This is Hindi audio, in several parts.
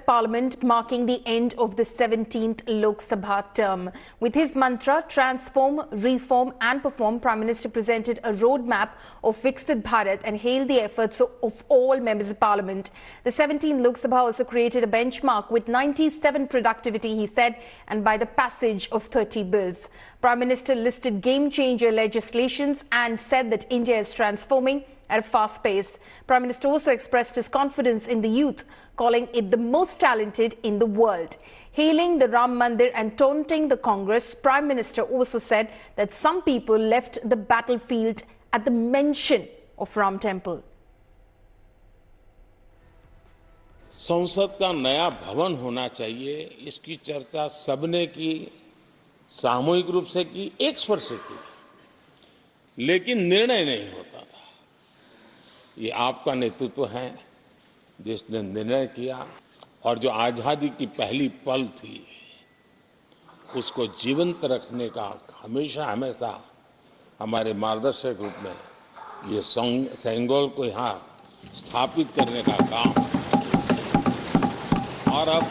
Parliament marking the end of the 17th Lok Sabha term. With his mantra, transform, reform and perform, Prime Minister presented a roadmap of Viksit Bharat and hailed the efforts of all members of Parliament. The 17th Lok Sabha also created a benchmark with 97 productivity, he said, and by the passage of 30 bills. Prime Minister listed game-changer legislations and said that India is transforming at a fast pace. Prime Minister also expressed his confidence in the youth, calling it the most talented in the world. Hailing the Ram Mandir and taunting the Congress, Prime Minister also said that some people left the battlefield at the mention of Ram Temple. संसद का नया भवन होना चाहिए, इसकी चर्चा सबने की, सामूहिक रूप से की, एक स्वर से की, लेकिन निर्णय नहीं होता था। ये आपका नेतृत्व है जिसने निर्णय किया और जो आजादी की पहली पल थी उसको जीवंत रखने का हमेशा हमेशा हमारे मार्गदर्शक रूप में ये सेंगोल को यहाँ स्थापित करने का काम और अब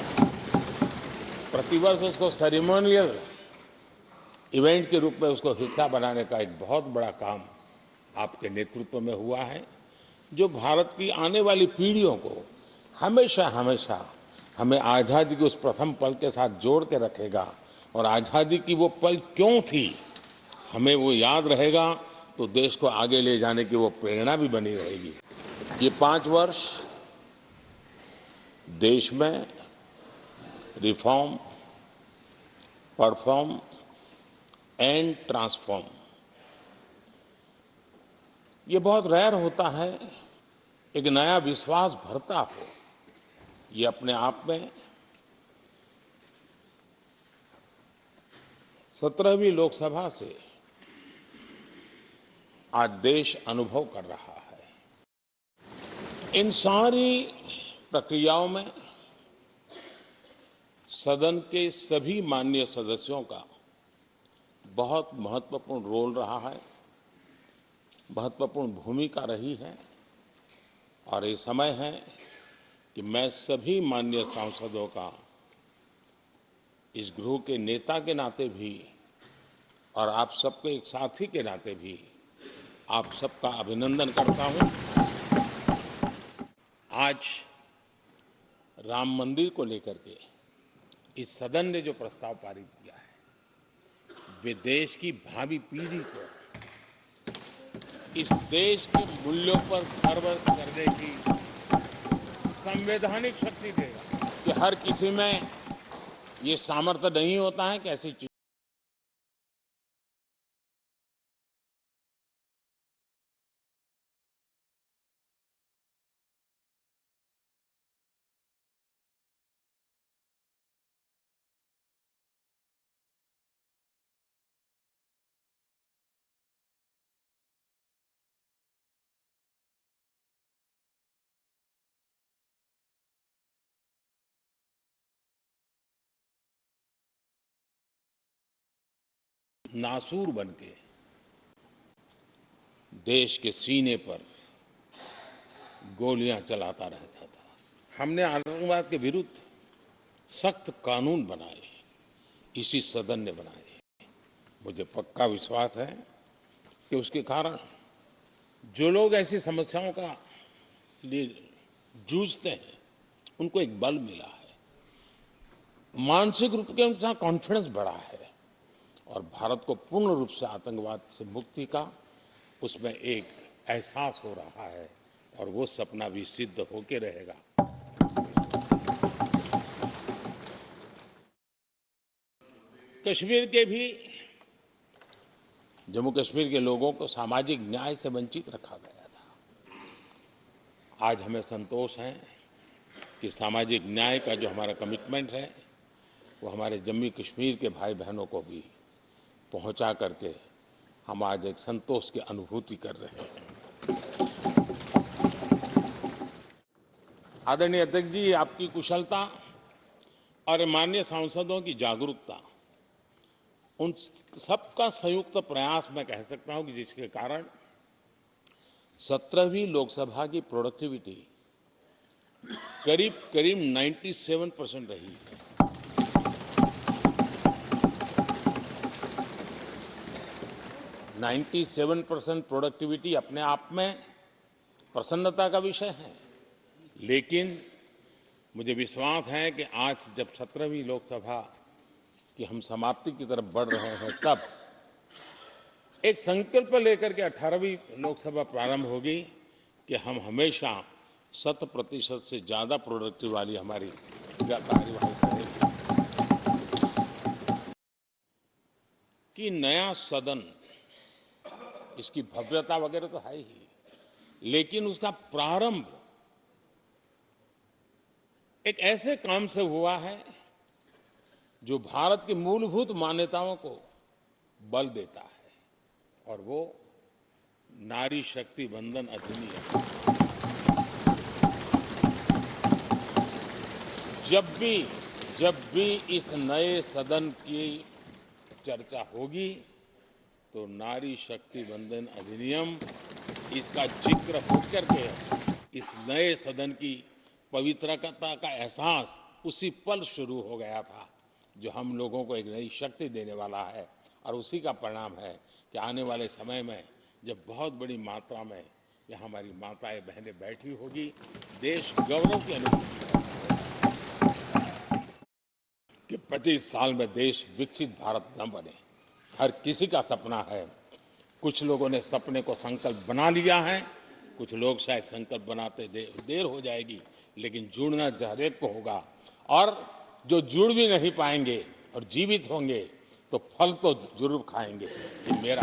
प्रतिवर्ष उसको सेरेमोनियल इवेंट के रूप में उसको हिस्सा बनाने का एक बहुत बड़ा काम आपके नेतृत्व में हुआ है, जो भारत की आने वाली पीढ़ियों को हमेशा हमेशा हमें आज़ादी के उस प्रथम पल के साथ जोड़ के रखेगा और आज़ादी की वो पल क्यों थी हमें वो याद रहेगा, तो देश को आगे ले जाने की वो प्रेरणा भी बनी रहेगी। ये 5 वर्ष देश में रिफॉर्म, परफॉर्म एंड ट्रांसफॉर्म, ये बहुत रेयर होता है, एक नया विश्वास भरता हो। ये अपने आप में 17वीं लोकसभा से आज देश अनुभव कर रहा है। इन सारी प्रक्रियाओं में सदन के सभी माननीय सदस्यों का बहुत महत्वपूर्ण रोल रहा है, महत्वपूर्ण भूमिका रही है और ये समय है कि मैं सभी माननीय सांसदों का इस गृह के नेता के नाते भी और आप सबके एक साथी के नाते भी आप सबका अभिनंदन करता हूं। आज राम मंदिर को लेकर के इस सदन ने जो प्रस्ताव पारित किया है, वे देश की भावी पीढ़ी को इस देश के मूल्यों पर गर्व करने की संवैधानिक शक्ति देगा कि हर किसी में ये सामर्थ्य नहीं होता है कि ऐसी चीज नासूर बनके देश के सीने पर गोलियां चलाता रहता था। हमने आतंकवाद के विरुद्ध सख्त कानून बनाए, इसी सदन ने बनाए। मुझे पक्का विश्वास है कि उसके कारण जो लोग ऐसी समस्याओं का लिए जूझते हैं उनको एक बल मिला है, मानसिक रूप के उनका कॉन्फिडेंस बढ़ा है और भारत को पूर्ण रूप से आतंकवाद से मुक्ति का उसमें एक एहसास हो रहा है और वो सपना भी सिद्ध होके रहेगा। कश्मीर के भी जम्मू कश्मीर के लोगों को सामाजिक न्याय से वंचित रखा गया था। आज हमें संतोष है कि सामाजिक न्याय का जो हमारा कमिटमेंट है वो हमारे जम्मू कश्मीर के भाई बहनों को भी पहुंचा करके हम आज एक संतोष की अनुभूति कर रहे हैं। आदरणीय अध्यक्ष जी, आपकी कुशलता और माननीय सांसदों की जागरूकता, उन सबका संयुक्त प्रयास मैं कह सकता हूं कि जिसके कारण 17वीं लोकसभा की प्रोडक्टिविटी करीब करीब 97% रही है। नाइन्टी 97% प्रोडक्टिविटी अपने आप में प्रसन्नता का विषय है, लेकिन मुझे विश्वास है कि आज जब 17वीं लोकसभा की हम समाप्ति की तरफ बढ़ रहे हैं, तब एक संकल्प लेकर के 18वीं लोकसभा प्रारंभ होगी कि हम हमेशा 100% से ज्यादा प्रोडक्टिव वाली हमारी कार्यवाही करेंगे। कि नया सदन, इसकी भव्यता वगैरह तो है ही, लेकिन उसका प्रारंभ एक ऐसे काम से हुआ है जो भारत की मूलभूत मान्यताओं को बल देता है, और वो नारी शक्ति वंदन अधिनियम। जब भी इस नए सदन की चर्चा होगी तो नारी शक्ति वंदन अधिनियम, इसका जिक्र होकर के इस नए सदन की पवित्रता का एहसास उसी पल शुरू हो गया था, जो हम लोगों को एक नई शक्ति देने वाला है। और उसी का परिणाम है कि आने वाले समय में जब बहुत बड़ी मात्रा में यहाँ हमारी माताएं बहनें बैठी होगी, देश गौरव की अनुभूति कि 25 साल में देश विकसित भारत न बने। हर किसी का सपना है। कुछ लोगों ने सपने को संकल्प बना लिया है, कुछ लोग शायद संकल्प बनाते देर हो जाएगी, लेकिन जुड़ना हर एक को होगा। और जो जुड़ भी नहीं पाएंगे और जीवित होंगे तो फल तो जरूर खाएंगे। ये मेरा